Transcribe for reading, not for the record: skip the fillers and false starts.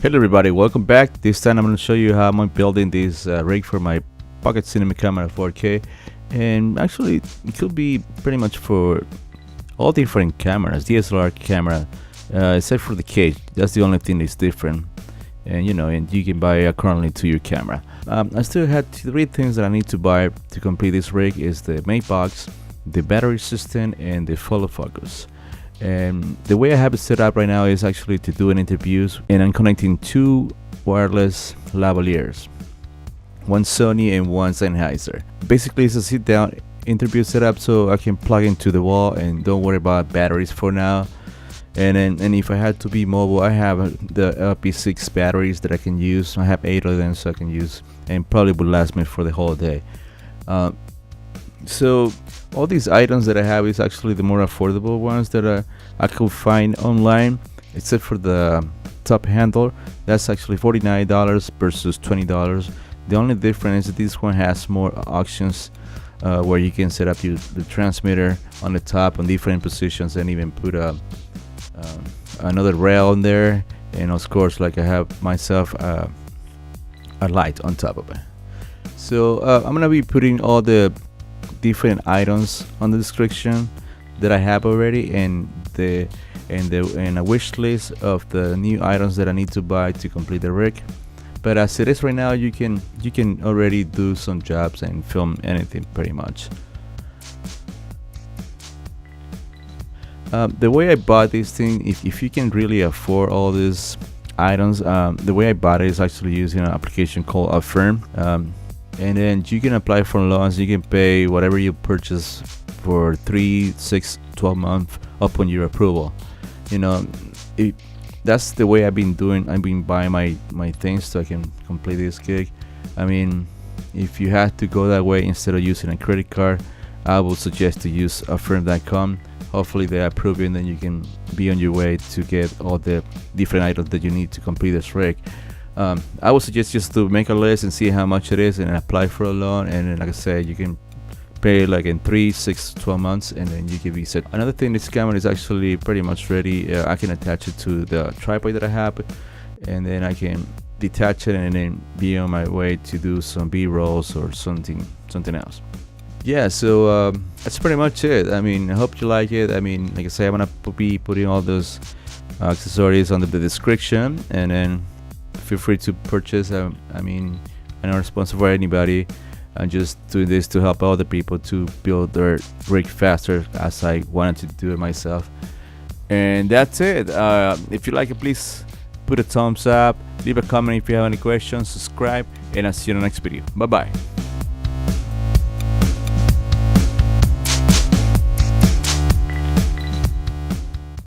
Hello everybody, welcome back. This time I'm going to show you how I'm building this rig for my Pocket Cinema Camera 4K. And actually it could be pretty much for all different cameras, DSLR camera, except for the case. That's the only thing that's different. And you can buy currently to your camera. I still had 3 things that I need to buy to complete this rig. Is the main box, the battery system, and the follow focus. And the way I have it set up right now is actually to do an interviews, and I'm connecting 2 wireless lavaliers, one Sony and one Sennheiser. Basically it's a sit down interview setup, so I can plug into the wall and don't worry about batteries for now. And if I had to be mobile, I have the LP6 batteries that I can use. I have 8 of them, so I can use, and probably would last me for the whole day. So all these items that I have is actually the more affordable ones that I could find online, except for the top handle. That's actually $49 versus $20. The only difference is that this one has more options where you can set up the transmitter on the top on different positions, and even put another rail on there, and of course, like I have myself a light on top of it. So I'm gonna be putting all the different items on the description that I have already, and a wish list of the new items that I need to buy to complete the rig. But as it is right now, you can already do some jobs and film anything pretty much. The way I bought this thing, if you can really afford all these items, the way I bought it is actually using an application called Affirm. And then you can apply for loans. You can pay whatever you purchase for 3, 6, 12 months upon your approval. That's the way I've been doing. I've been buying my things so I can complete this gig. I mean, if you had to go that way instead of using a credit card, I would suggest to use Affirm.com. Hopefully they approve you, and then you can be on your way to get all the different items that you need to complete this rig. I would suggest just to make a list and see how much it is, and apply for a loan. And then, like I said, you can pay like in 3, 6, 12 months, and then you can be set. Another thing, this camera is actually pretty much ready. I can attach it to the tripod that I have, and then I can detach it and then be on my way to do some B-rolls or something else. Yeah, so that's pretty much it. I mean, I hope you like it. I mean, like I say, I'm gonna be putting all those accessories under the description, and then feel free to purchase. I mean, I'm not responsible for anybody. I'm just doing this to help other people to build their rig faster, as I wanted to do it myself. And that's it. If you like it, please put a thumbs up, leave a comment if you have any questions, subscribe, and I'll see you in the next video. Bye bye.